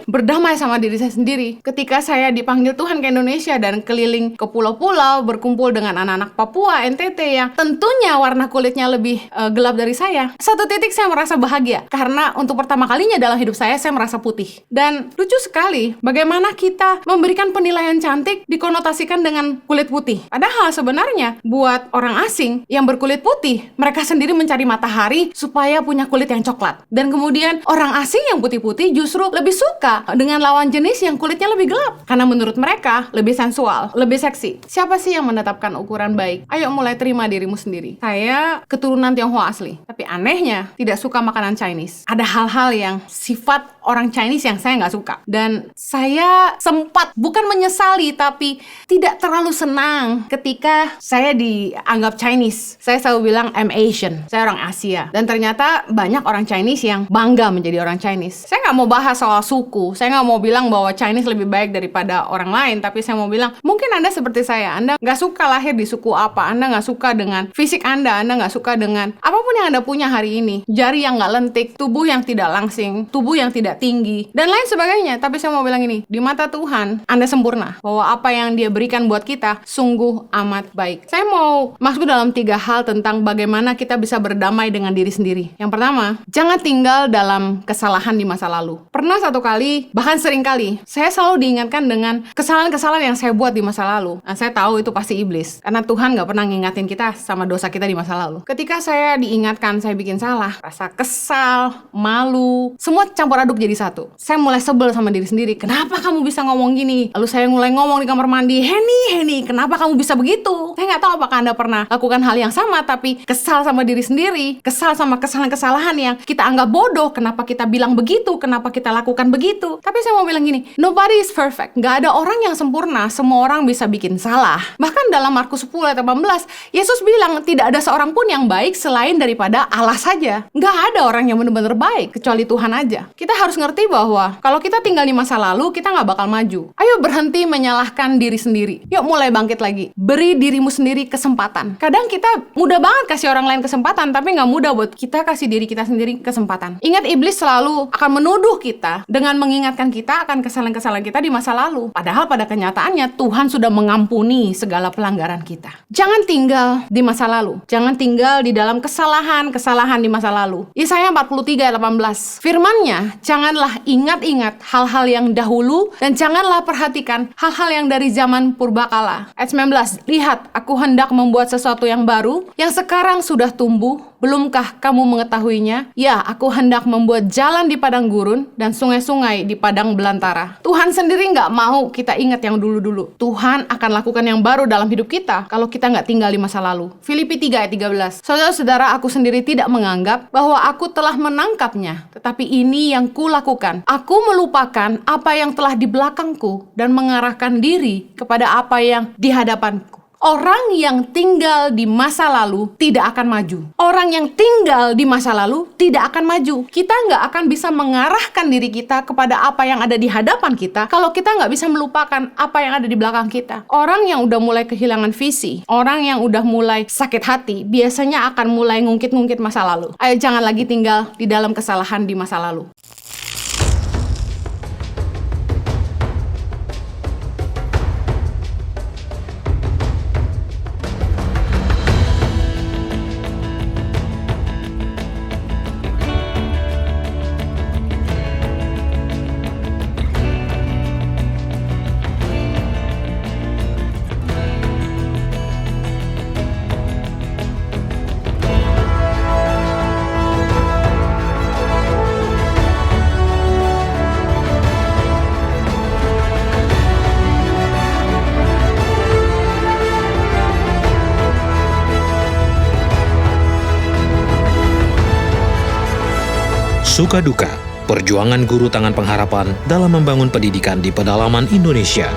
berdamai sama diri saya sendiri. Ketika saya dipanggil Tuhan ke Indonesia dan keliling ke pulau-pulau, berkumpul dengan anak-anak Papua, NTT yang tentunya warna kulitnya lebih gelap dari saya, satu titik saya merasa bahagia karena untuk pertama kalinya dalam hidup saya merasa putih. Dan lucu sekali bagaimana kita memberikan penilaian cantik dikonotasikan dengan kulit putih. Padahal sebenarnya buat orang asing yang berkulit putih, mereka sendiri mencari matahari supaya punya kulit yang coklat. Dan kemudian orang asing yang putih-putih justru lebih suka dengan lawan jenis yang kulitnya lebih gelap karena menurut mereka lebih sensual, lebih seksi. Siapa sih yang menetapkan ukuran baik? Ayo mulai terima dirimu sendiri. Saya keturunan Tionghoa asli, tapi anehnya tidak suka makanan Chinese. Ada hal-hal yang sifat orang Chinese yang saya nggak suka. Dan saya sempat, bukan menyesali, tapi tidak terlalu senang ketika saya dianggap Chinese. Saya selalu bilang, I'm Asian. Saya orang Asia. Dan ternyata banyak orang Chinese yang bangga menjadi orang Chinese. Saya nggak mau bahas soal suku. Saya nggak mau bilang bahwa Chinese lebih baik daripada orang lain. Tapi saya mau bilang, mungkin Anda seperti saya. Anda nggak suka lahir di suku apa. Anda nggak suka dengan fisik Anda. Anda nggak suka dengan apapun yang Anda punya hari ini. Jari yang nggak lentik, tubuh yang tidak langsing, tubuh yang tidak tinggi, dan lain sebagainya. Tapi saya mau bilang ini, di mata Tuhan, Anda sempurna. Bahwa apa yang Dia berikan buat kita sungguh amat baik. Saya mau masuk dalam 3 hal tentang bagaimana kita bisa berdamai dengan diri sendiri. Yang pertama, jangan tinggal dalam kesalahan di masa lalu. Pernah satu kali, bahkan sering kali, saya selalu diingatkan dengan kesalahan-kesalahan yang saya buat di masa lalu. Nah, saya tahu itu pasti iblis. Karena Tuhan gak pernah ngingatin kita sama dosa kita di masa lalu. Ketika saya diingatkan saya bikin salah, rasa kesal, malu, semua campur aduk jadi satu. Saya mulai sebel sama diri sendiri. Kenapa kamu bisa ngomong gini? Lalu saya mulai ngomong di kamar mandi, Henny, kenapa kamu bisa begitu? Saya nggak tahu apakah Anda pernah lakukan hal yang sama, tapi kesal sama diri sendiri, kesal sama kesalahan-kesalahan yang kita anggap bodoh. Kenapa kita bilang begitu? Kenapa kita lakukan begitu? Tapi saya mau bilang gini, nobody is perfect. Nggak ada orang yang sempurna. Semua orang bisa bikin salah. Bahkan dalam Markus 10 ayat 18, Yesus bilang tidak ada seorang pun yang baik selain daripada Allah saja. Nggak ada orang yang benar-benar baik kecuali Tuhan aja. Kita harus ngerti bahwa kalau kita tinggal di masa lalu, kita nggak bakal maju. Ayo berhenti menyalahkan diri sendiri. Yuk mulai bangkit lagi. Beri dirimu sendiri kesempatan. Kadang kita mudah banget kasih orang lain kesempatan, tapi nggak mudah buat kita kasih diri kita sendiri kesempatan. Ingat, iblis selalu akan menuduh kita dengan mengingatkan kita akan kesalahan-kesalahan kita di masa lalu. Padahal pada kenyataannya Tuhan sudah mengampuni segala pelanggaran kita. Jangan tinggal di masa lalu. Jangan tinggal di dalam kesalahan di masa lalu. Yesaya 43 ayat 18. Firman-Nya, janganlah ingat-ingat hal-hal yang dahulu dan janganlah perhatikan hal-hal yang dari zaman purbakala. Ayat 19. Lihat, aku hendak membuat sesuatu yang baru yang sekarang sudah tumbuh. Belumkah kamu mengetahuinya? Ya, aku hendak membuat jalan di padang gurun dan sungai-sungai di padang belantara. Tuhan sendiri nggak mau kita ingat yang dulu-dulu. Tuhan akan lakukan yang baru dalam hidup kita kalau kita nggak tinggal di masa lalu. Filipi 3 ayat 13. Saudara-saudara, aku sendiri tidak menganggap bahwa aku telah menangkapnya, tetapi ini yang kulakukan. Aku melupakan apa yang telah di belakangku dan mengarahkan diri kepada apa yang di hadapanku. Orang yang tinggal di masa lalu tidak akan maju. Orang yang tinggal di masa lalu tidak akan maju. Kita nggak akan bisa mengarahkan diri kita kepada apa yang ada di hadapan kita kalau kita nggak bisa melupakan apa yang ada di belakang kita. Orang yang udah mulai kehilangan visi, orang yang udah mulai sakit hati, biasanya akan mulai ngungkit-ngungkit masa lalu. Ayo jangan lagi tinggal di dalam kesalahan di masa lalu. Suka duka, perjuangan guru tangan pengharapan dalam membangun pendidikan di pedalaman Indonesia.